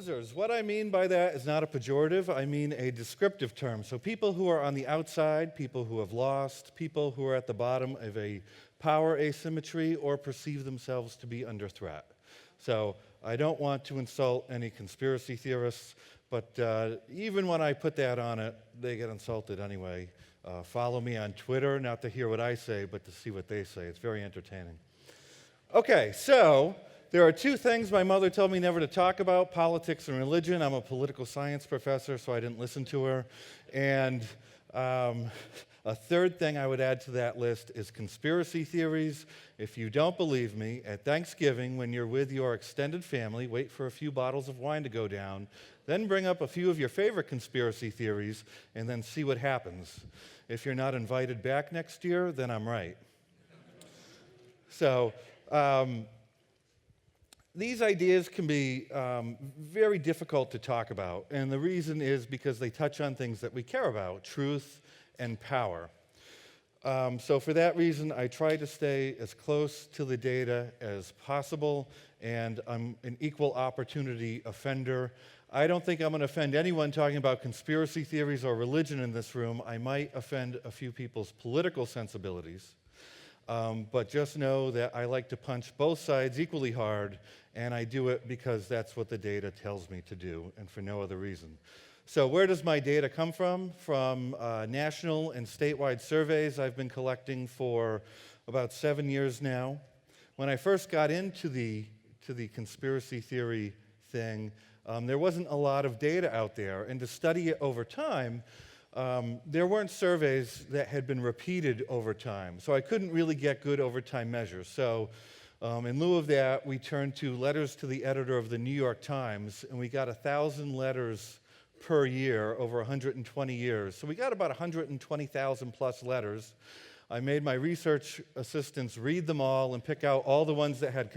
Losers. What I mean by that is not a pejorative, I mean a descriptive term. So people who are on the outside, people who have lost, people who are at the bottom of a power asymmetry or perceive themselves to be under threat. So I don't want to insult any conspiracy theorists, but even when I put that on it, they get insulted anyway. Follow me on Twitter, not to hear what I say, but to see what they say. It's very entertaining. Okay, so there are two things my mother told me never to talk about, politics and religion. I'm a political science professor, so I didn't listen to her. And a third thing I would add to that list is conspiracy theories. If you don't believe me, at Thanksgiving, when you're with your extended family, wait for a few bottles of wine to go down, then bring up a few of your favorite conspiracy theories, and then see what happens. If you're not invited back next year, then I'm right. So, these ideas can be very difficult to talk about, and the reason is because they touch on things that we care about, truth and power. So for that reason, I try to stay as close to the data as possible, and I'm an equal opportunity offender. I don't think I'm going to offend anyone talking about conspiracy theories or religion in this room. I might offend a few people's political sensibilities. But just know that I like to punch both sides equally hard, and I do it because that's what the data tells me to do, and for no other reason. So where does my data come from? From national and statewide surveys I've been collecting for about 7 years now. When I first got into the conspiracy theory thing, there wasn't a lot of data out there, and to study it over time, there weren't surveys that had been repeated over time, so I couldn't really get good overtime measures. So in lieu of that, we turned to letters to the editor of the New York Times, and we got 1,000 letters per year over 120 years. So we got about 120,000 plus letters. I made my research assistants read them all and pick out all the ones that had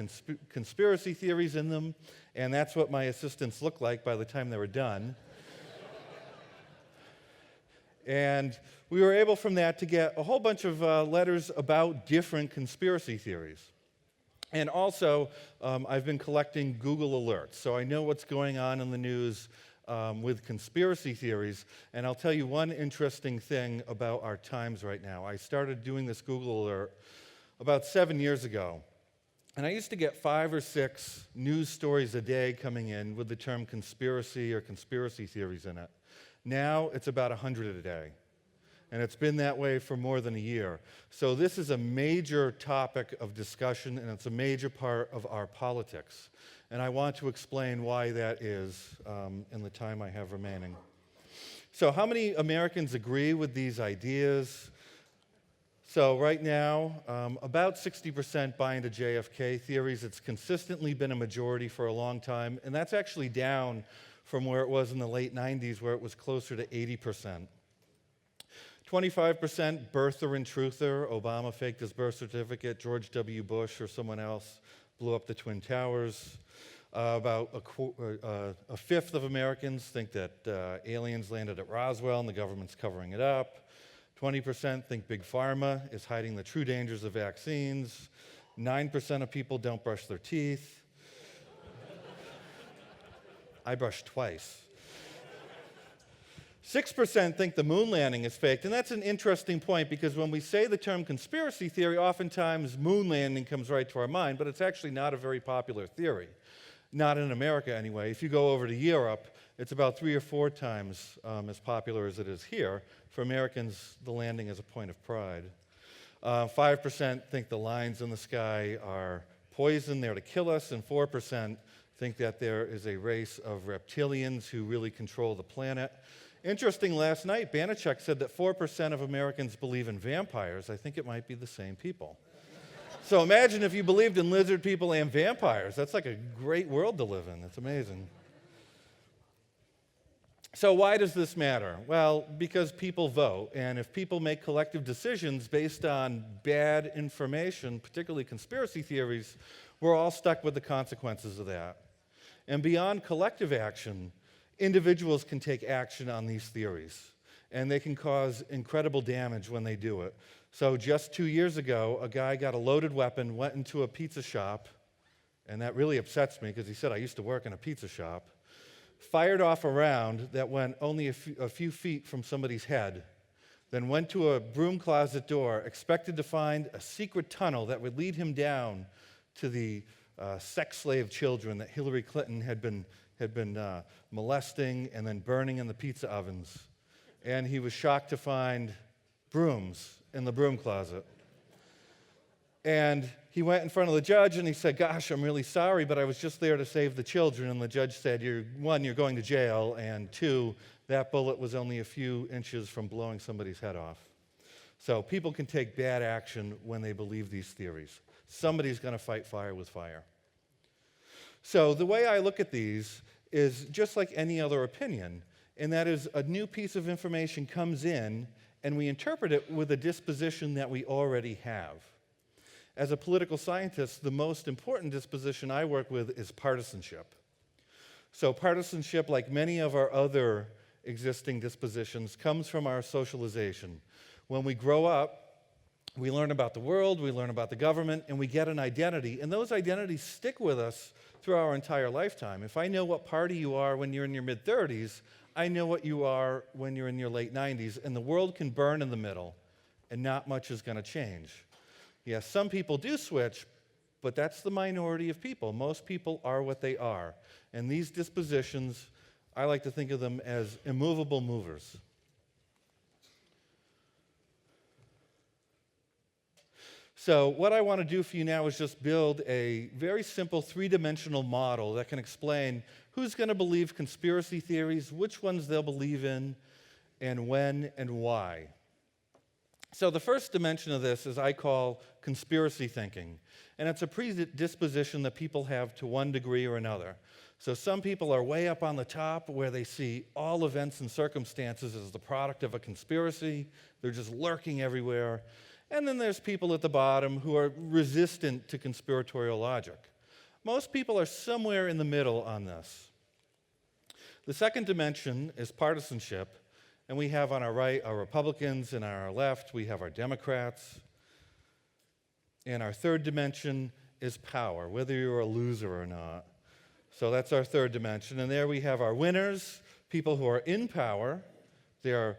conspiracy theories in them, and that's what my assistants looked like by the time they were done. And we were able from that to get a whole bunch of letters about different conspiracy theories. And also, I've been collecting Google alerts, so I know what's going on in the news with conspiracy theories. And I'll tell you one interesting thing about our times right now. I started doing this Google alert about 7 years ago. And I used to get 5 or 6 news stories a day coming in with the term conspiracy or conspiracy theories in it. Now it's about 100 a day, and it's been that way for more than a year. So this is a major topic of discussion, and it's a major part of our politics. And I want to explain why that is in the time I have remaining. So how many Americans agree with these ideas? So right now, about 60% buy into JFK theories. It's consistently been a majority for a long time, and that's actually down from where it was in the late 90s, where it was closer to 80%. 25% birther and truther. Obama faked his birth certificate. George W. Bush or someone else blew up the Twin Towers. About a fifth of Americans think that aliens landed at Roswell and the government's covering it up. 20% think Big Pharma is hiding the true dangers of vaccines. 9% of people don't brush their teeth. I brushed twice. 6% think the moon landing is faked, and that's an interesting point because when we say the term conspiracy theory, oftentimes moon landing comes right to our mind, but it's actually not a very popular theory. Not in America anyway. If you go over to Europe, it's about 3 or 4 times as popular as it is here. For Americans, the landing is a point of pride. 5% think the lines in the sky are poison, they're to kill us, and 4% think that there is a race of reptilians who really control the planet. Interesting, last night, Banachek said that 4% of Americans believe in vampires. I think it might be the same people. So imagine if you believed in lizard people and vampires. That's like a great world to live in. It's amazing. So why does this matter? Well, because people vote, and if people make collective decisions based on bad information, particularly conspiracy theories, we're all stuck with the consequences of that. And beyond collective action, individuals can take action on these theories, and they can cause incredible damage when they do it. So just 2 years ago, a guy got a loaded weapon, went into a pizza shop, and that really upsets me because he said, I used to work in a pizza shop. fired off a round that went only a few feet from somebody's head, then went to a broom closet door, expected to find a secret tunnel that would lead him down to the sex slave children that Hillary Clinton had been molesting and then burning in the pizza ovens. And he was shocked to find brooms in the broom closet. And he went in front of the judge and he said, "Gosh, I'm really sorry, but I was just there to save the children." And the judge said, "One, you're going to jail, and two, that bullet was only a few inches from blowing somebody's head off." So people can take bad action when they believe these theories. Somebody's going to fight fire with fire. So the way I look at these is just like any other opinion, and that is a new piece of information comes in, and we interpret it with a disposition that we already have. As a political scientist, the most important disposition I work with is partisanship. So partisanship, like many of our other existing dispositions, comes from our socialization. When we grow up, we learn about the world, we learn about the government, and we get an identity, and those identities stick with us through our entire lifetime. If I know what party you are when you're in your mid-30s, I know what you are when you're in your late 90s, and the world can burn in the middle, and not much is going to change. Yes, some people do switch, but that's the minority of people. Most people are what they are. And these dispositions, I like to think of them as immovable movers. So what I want to do for you now is just build a very simple three-dimensional model that can explain who's going to believe conspiracy theories, which ones they'll believe in, and when and why. So the first dimension of this is I call conspiracy thinking. And it's a predisposition that people have to one degree or another. So some people are way up on the top where they see all events and circumstances as the product of a conspiracy. They're just lurking everywhere. And then there's people at the bottom who are resistant to conspiratorial logic. Most people are somewhere in the middle on this. The second dimension is partisanship. And we have on our right our Republicans, and on our left we have our Democrats. And our third dimension is power, whether you're a loser or not. So that's our third dimension. And there we have our winners, people who are in power. They are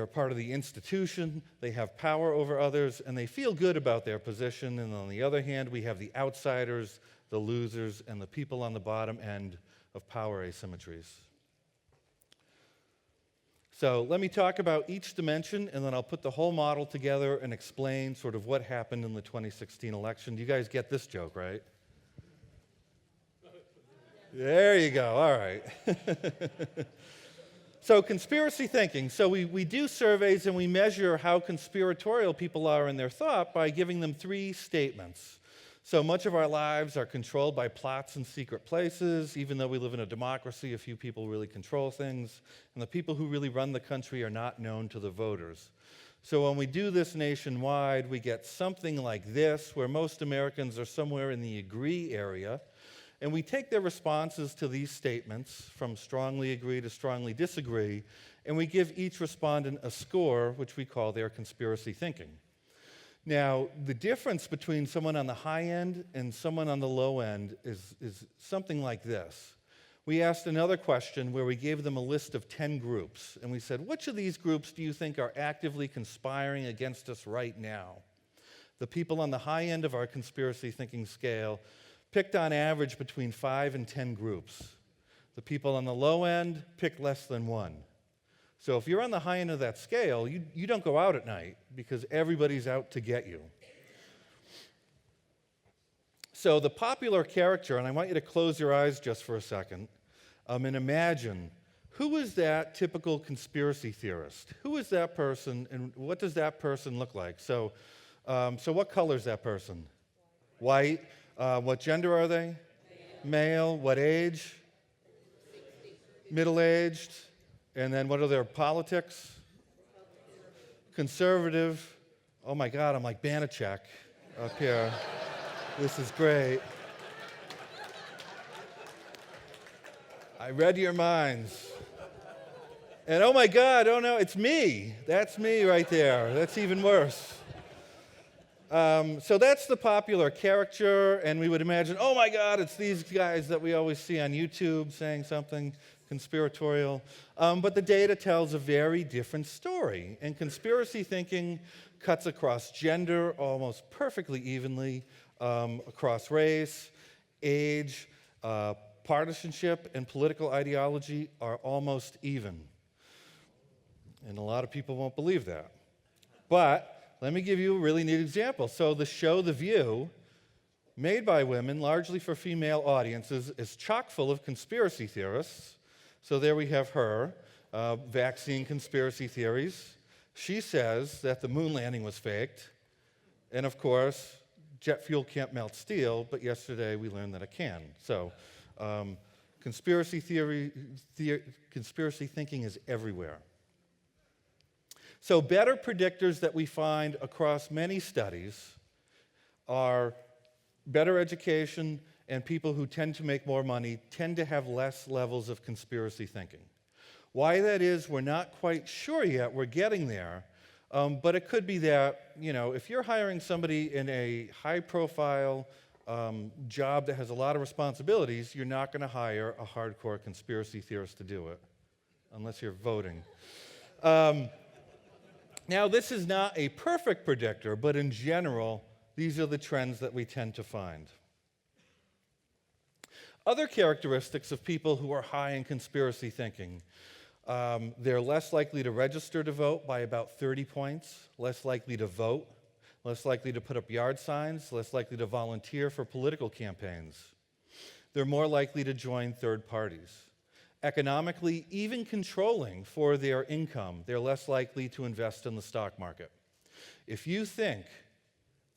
part of the institution. They have power over others, and they feel good about their position. And on the other hand, we have the outsiders, the losers, and the people on the bottom end of power asymmetries. So let me talk about each dimension, and then I'll put the whole model together and explain sort of what happened in the 2016 election. Do you guys get this joke, right? There you go. All right. So conspiracy thinking. So we do surveys, and we measure how conspiratorial people are in their thought by giving them three statements. So much of our lives are controlled by plots in secret places. Even though we live in a democracy, a few people really control things. And the people who really run the country are not known to the voters. So when we do this nationwide, we get something like this, where most Americans are somewhere in the agree area. And we take their responses to these statements, from strongly agree to strongly disagree, and we give each respondent a score, which we call their conspiracy thinking. Now, the difference between someone on the high end and someone on the low end is something like this. We asked another question where we gave them a list of 10 groups, and we said, which of these groups do you think are actively conspiring against us right now? The people on the high end of our conspiracy thinking scale picked on average between 5 and 10 groups. The people on the low end picked less than one. So if you're on the high end of that scale, you don't go out at night because everybody's out to get you. So the popular character, and I want you to close your eyes just for a second, and imagine, who is that typical conspiracy theorist? Who is that person, and what does that person look like? So what color is that person? White. What gender are they? Male. What age? 60. Middle-aged. And then what are their politics? Conservative. Oh my God, I'm like Banachek up here. This is great. I read your minds. And oh my God, oh no, it's me. That's me right there. That's even worse. So that's the popular character, and we would imagine, oh my God, it's these guys that we always see on YouTube saying something. conspiratorial. But the data tells a very different story. And conspiracy thinking cuts across gender almost perfectly evenly, across race, age, partisanship, and political ideology are almost even. And a lot of people won't believe that. But let me give you a really neat example. So the show The View, made by women, largely for female audiences, is chock full of conspiracy theorists. So there we have her, vaccine conspiracy theories. She says that the moon landing was faked. And of course, jet fuel can't melt steel, but yesterday we learned that it can. So conspiracy thinking is everywhere. So better predictors that we find across many studies are better education, and people who tend to make more money tend to have less levels of conspiracy thinking. Why that is, we're not quite sure yet. We're getting there. But it could be that, if you're hiring somebody in a high-profile job that has a lot of responsibilities, you're not going to hire a hardcore conspiracy theorist to do it, unless you're voting. Now, this is not a perfect predictor, but in general, these are the trends that we tend to find. Other characteristics of people who are high in conspiracy thinking: they're less likely to register to vote by about 30 points, less likely to vote, less likely to put up yard signs, less likely to volunteer for political campaigns. They're more likely to join third parties. Economically, even controlling for their income, they're less likely to invest in the stock market. If you think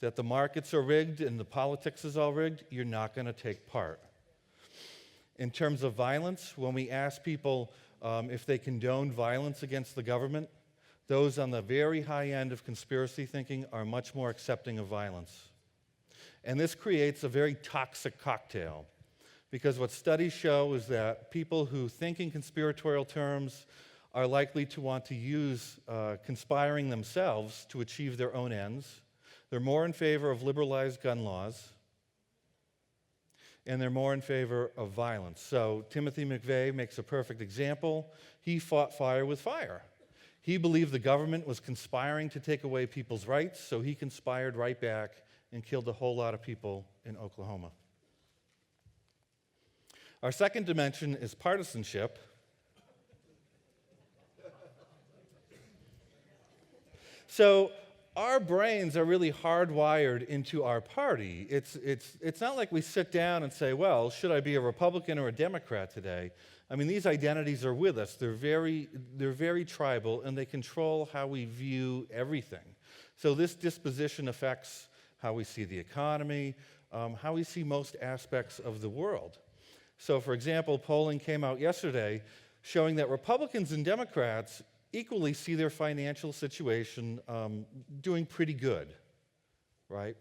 that the markets are rigged and the politics is all rigged, you're not going to take part. In terms of violence, when we ask people if they condone violence against the government, those on the very high end of conspiracy thinking are much more accepting of violence. And this creates a very toxic cocktail, because what studies show is that people who think in conspiratorial terms are likely to want to use conspiring themselves to achieve their own ends. They're more in favor of liberalized gun laws, and they're more in favor of violence. So Timothy McVeigh makes a perfect example. He fought fire with fire. He believed the government was conspiring to take away people's rights, so he conspired right back and killed a whole lot of people in Oklahoma. Our second dimension is partisanship. So our brains are really hardwired into our party. It's not like we sit down and say, well, should I be a Republican or a Democrat today? I mean, these identities are with us. They're very tribal, and they control how we view everything. So this disposition affects how we see the economy, how we see most aspects of the world. So, for example, polling came out yesterday showing that Republicans and Democrats equally see their financial situation doing pretty good, right?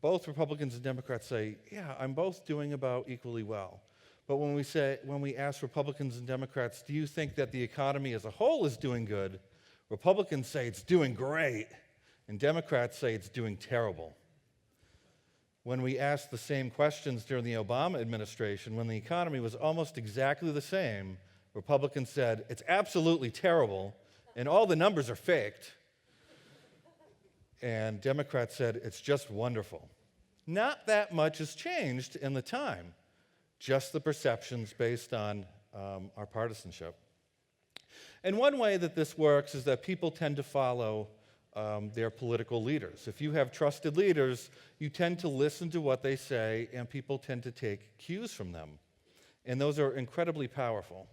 Both Republicans and Democrats say, yeah, I'm both doing about equally well. But when we ask Republicans and Democrats, do you think that the economy as a whole is doing good? Republicans say it's doing great, and Democrats say it's doing terrible. When we asked the same questions during the Obama administration, when the economy was almost exactly the same, Republicans said, it's absolutely terrible, and all the numbers are faked. And Democrats said, it's just wonderful. Not that much has changed in the time, just the perceptions based on our partisanship. And one way that this works is that people tend to follow their political leaders. If you have trusted leaders, you tend to listen to what they say, and people tend to take cues from them. And those are incredibly powerful.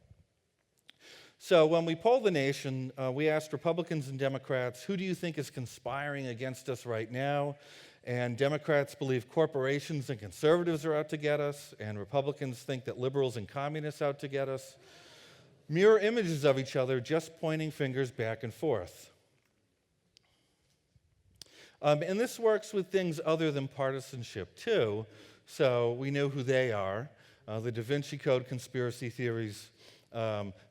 So when we polled the nation, we asked Republicans and Democrats, who do you think is conspiring against us right now? And Democrats believe corporations and conservatives are out to get us, and Republicans think that liberals and communists are out to get us. Mirror images of each other, just pointing fingers back and forth. And this works with things other than partisanship, too. So we know who they are. The Da Vinci Code conspiracy theories.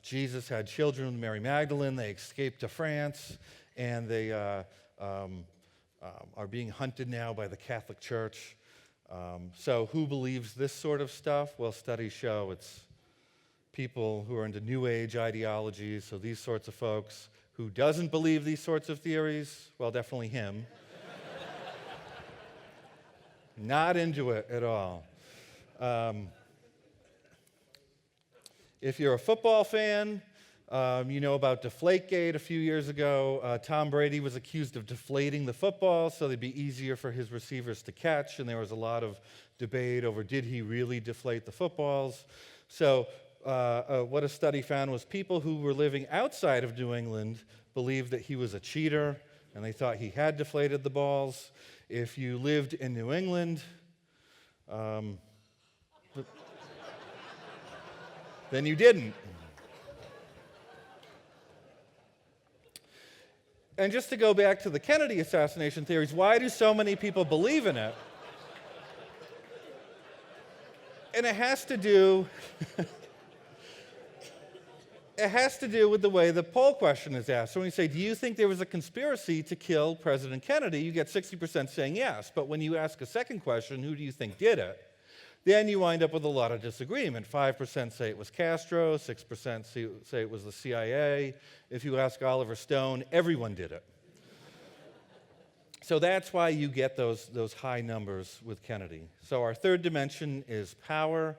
Jesus had children with Mary Magdalene. They escaped to France, and they are being hunted now by the Catholic Church. So who believes this sort of stuff? Well, studies show it's people who are into New Age ideologies, so these sorts of folks. Who doesn't believe these sorts of theories? Well, definitely him. Not into it at all. If you're a football fan, you know about Deflategate a few years ago. Tom Brady was accused of deflating the football so it'd be easier for his receivers to catch, and there was a lot of debate over did he really deflate the footballs. So what a study found was people who were living outside of New England believed that he was a cheater, and they thought he had deflated the balls. If you lived in New England, then you didn't. And just to go back to the Kennedy assassination theories, why do so many people believe in it? And it has to do with the way the poll question is asked. So when you say, do you think there was a conspiracy to kill President Kennedy, you get 60% saying yes. But when you ask a second question, who do you think did it? Then you wind up with a lot of disagreement. 5% say it was Castro, 6% say it was the CIA. If you ask Oliver Stone, everyone did it. So that's why you get those high numbers with Kennedy. So our third dimension is power.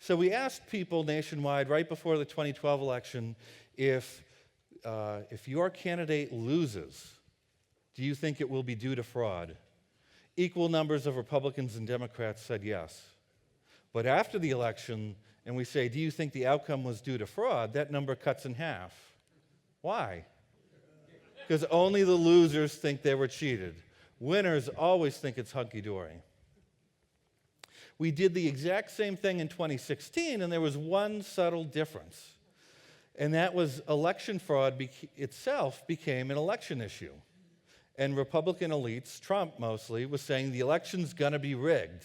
So we asked people nationwide right before the 2012 election, if your candidate loses, do you think it will be due to fraud? Equal numbers of Republicans and Democrats said yes. But after the election, and we say, do you think the outcome was due to fraud, that number cuts in half. Why? Because only the losers think they were cheated. Winners always think it's hunky-dory. We did the exact same thing in 2016, and there was one subtle difference. And that was election fraud itself became an election issue. And Republican elites, Trump mostly, was saying the election's going to be rigged.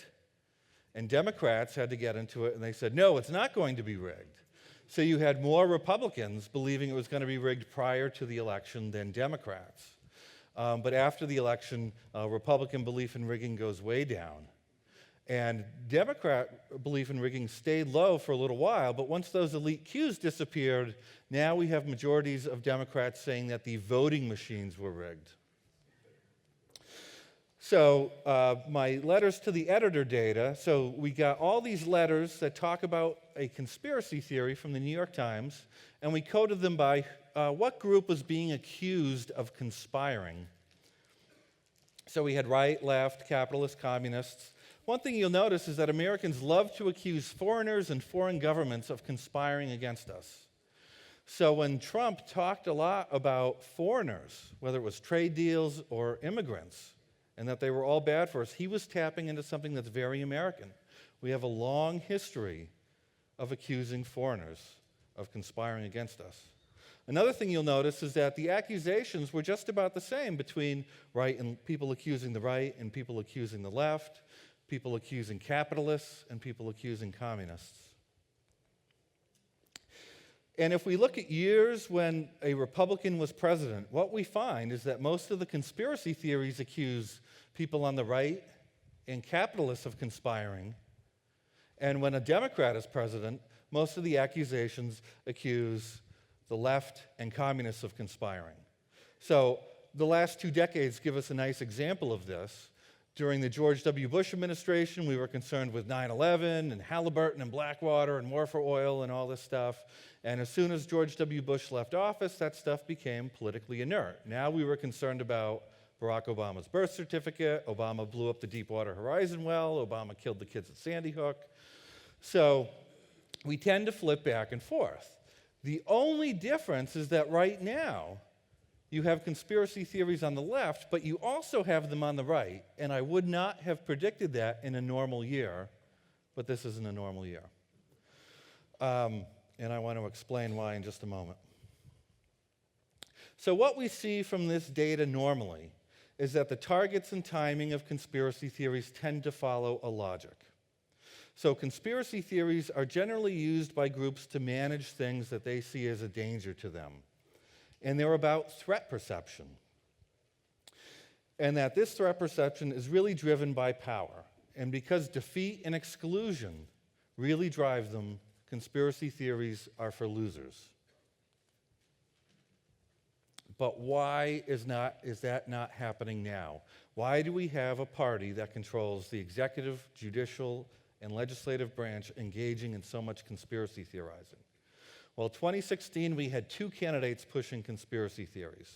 And Democrats had to get into it, and they said, no, it's not going to be rigged. So you had more Republicans believing it was going to be rigged prior to the election than Democrats. But after the election, Republican belief in rigging goes way down. And Democrat belief in rigging stayed low for a little while, but once those elite cues disappeared, now we have majorities of Democrats saying that the voting machines were rigged. So my letters to the editor data, so we got all these letters that talk about a conspiracy theory from the New York Times, and we coded them by what group was being accused of conspiring. So we had right, left, capitalist, communists. One thing you'll notice is that Americans love to accuse foreigners and foreign governments of conspiring against us. So when Trump talked a lot about foreigners, whether it was trade deals or immigrants, and that they were all bad for us, he was tapping into something that's very American. We have a long history of accusing foreigners of conspiring against us. Another thing you'll notice is that the accusations were just about the same between right and people accusing the right and people accusing the left, people accusing capitalists and people accusing communists. And if we look at years when a Republican was president, what we find is that most of the conspiracy theories accuse people on the right and capitalists of conspiring. And when a Democrat is president, most of the accusations accuse the left and communists of conspiring. So the last 2 decades give us a nice example of this. During the George W. Bush administration, we were concerned with 9/11 and Halliburton and Blackwater and war for oil and all this stuff. And as soon as George W. Bush left office, that stuff became politically inert. Now we were concerned about Barack Obama's birth certificate. Obama blew up the Deepwater Horizon well. Obama killed the kids at Sandy Hook. So we tend to flip back and forth. The only difference is that right now, you have conspiracy theories on the left, but you also have them on the right. And I would not have predicted that in a normal year, but this isn't a normal year. And I want to explain why in just a moment. So what we see from this data normally is that the targets and timing of conspiracy theories tend to follow a logic. So conspiracy theories are generally used by groups to manage things that they see as a danger to them. And they're about threat perception. And that this threat perception is really driven by power. And because defeat and exclusion really drive them, conspiracy theories are for losers. But why is that not happening now? Why do we have a party that controls the executive, judicial, and legislative branch engaging in so much conspiracy theorizing? Well, 2016, we had 2 candidates pushing conspiracy theories.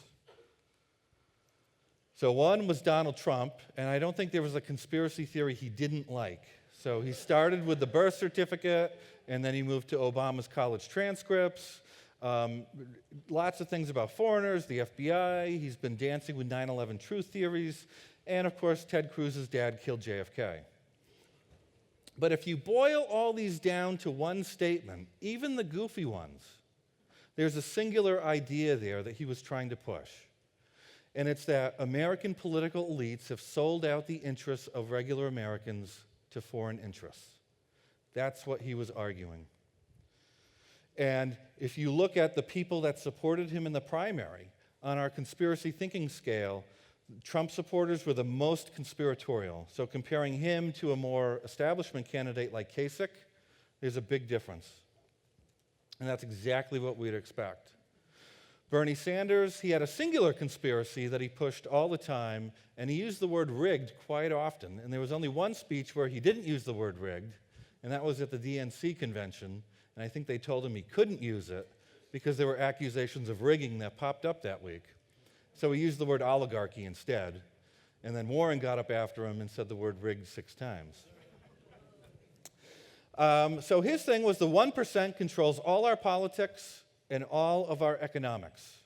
So one was Donald Trump, and I don't think there was a conspiracy theory he didn't like. So he started with the birth certificate, and then he moved to Obama's college transcripts. Lots of things about foreigners, the FBI. He's been dancing with 9/11 truth theories. And of course, Ted Cruz's dad killed JFK. But if you boil all these down to one statement, even the goofy ones, there's a singular idea there that he was trying to push. And it's that American political elites have sold out the interests of regular Americans to foreign interests. That's what he was arguing. And if you look at the people that supported him in the primary, on our conspiracy thinking scale, Trump supporters were the most conspiratorial. So comparing him to a more establishment candidate like Kasich, there's a big difference. And that's exactly what we'd expect. Bernie Sanders, he had a singular conspiracy that he pushed all the time, and he used the word rigged quite often. And there was only one speech where he didn't use the word rigged, and that was at the DNC convention. And I think they told him he couldn't use it because there were accusations of rigging that popped up that week. So he used the word oligarchy instead. And then Warren got up after him and said the word rigged 6 times. So his thing was the 1% controls all our politics and all of our economics.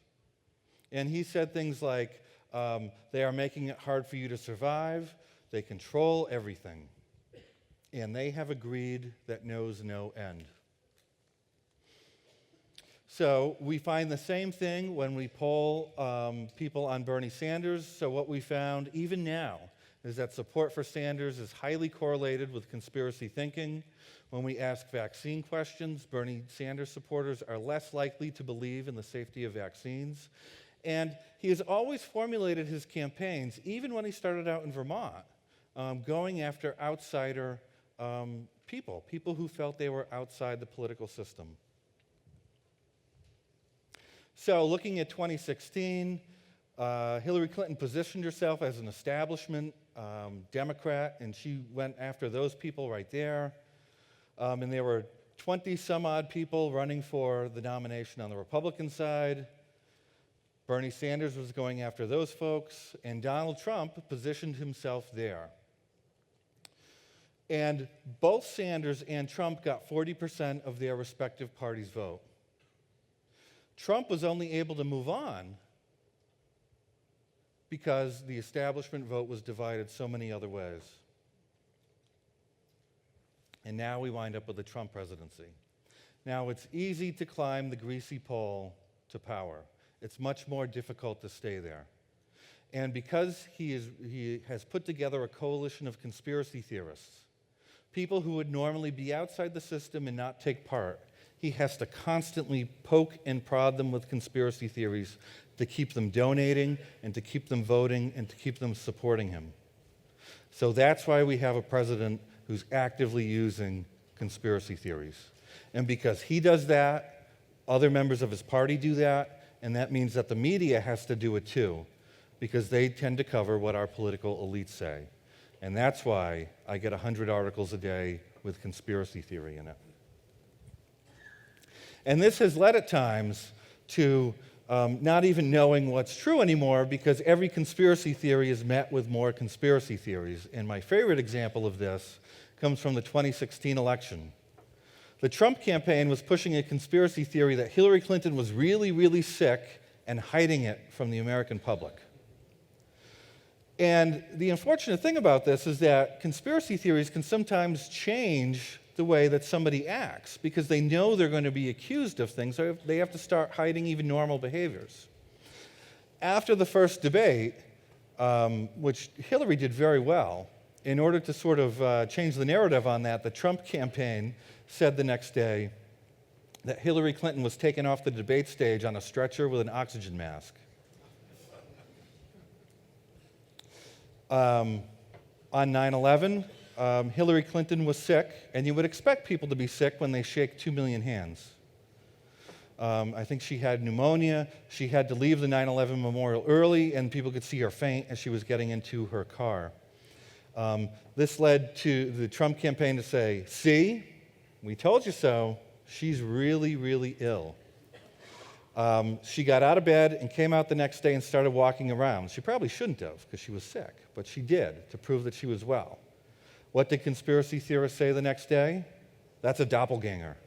And he said things like, they are making it hard for you to survive, they control everything, and they have a greed that knows no end. So we find the same thing when we poll people on Bernie Sanders. So what we found, even now, is that support for Sanders is highly correlated with conspiracy thinking. When we ask vaccine questions, Bernie Sanders supporters are less likely to believe in the safety of vaccines. And he has always formulated his campaigns, even when he started out in Vermont, going after outsider people who felt they were outside the political system. So looking at 2016, Hillary Clinton positioned herself as an establishment Democrat, and she went after those people right there. And there were 20-some-odd people running for the nomination on the Republican side. Bernie Sanders was going after those folks, and Donald Trump positioned himself there. And both Sanders and Trump got 40% of their respective parties' vote. Trump was only able to move on because the establishment vote was divided so many other ways. And now we wind up with the Trump presidency. Now, it's easy to climb the greasy pole to power. It's much more difficult to stay there. And because he has put together a coalition of conspiracy theorists, people who would normally be outside the system and not take part, he has to constantly poke and prod them with conspiracy theories to keep them donating and to keep them voting and to keep them supporting him. So that's why we have a president who's actively using conspiracy theories. And because he does that, other members of his party do that, and that means that the media has to do it too, because they tend to cover what our political elites say. And that's why I get 100 articles a day with conspiracy theory in it. And this has led at times to not even knowing what's true anymore, because every conspiracy theory is met with more conspiracy theories. And my favorite example of this comes from the 2016 election. The Trump campaign was pushing a conspiracy theory that Hillary Clinton was really, really sick and hiding it from the American public. And the unfortunate thing about this is that conspiracy theories can sometimes change the way that somebody acts because they know they're going to be accused of things, so they have to start hiding even normal behaviors. After the first debate, which Hillary did very well, in order to sort of change the narrative on that, the Trump campaign said the next day that Hillary Clinton was taken off the debate stage on a stretcher with an oxygen mask. On 9/11, Hillary Clinton was sick, and you would expect people to be sick when they shake 2 million hands. I think she had pneumonia. She had to leave the 9/11 memorial early, and people could see her faint as she was getting into her car. This led to the Trump campaign to say, "See, we told you so. She's really, really ill." She got out of bed and came out the next day and started walking around. She probably shouldn't have because she was sick, but she did to prove that she was well. What did conspiracy theorists say the next day? That's a doppelganger.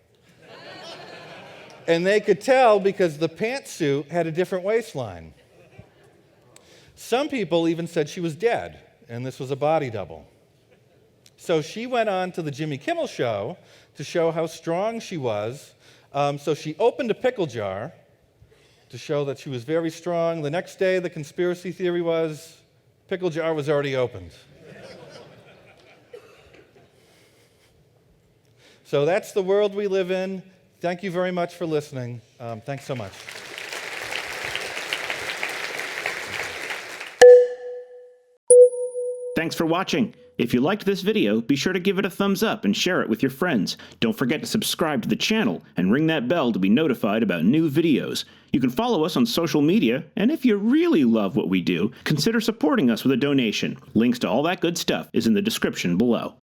And they could tell because the pantsuit had a different waistline. Some people even said she was dead, and this was a body double. So she went on to the Jimmy Kimmel show to show how strong she was. So she opened a pickle jar to show that she was very strong. The next day, the conspiracy theory was pickle jar was already opened. So that's the world we live in. Thank you very much for listening. Thanks so much. Thanks for watching. If you liked this video, be sure to give it a thumbs up and share it with your friends. Don't forget to subscribe to the channel and ring that bell to be notified about new videos. You can follow us on social media, and if you really love what we do, consider supporting us with a donation. Links to all that good stuff is in the description below.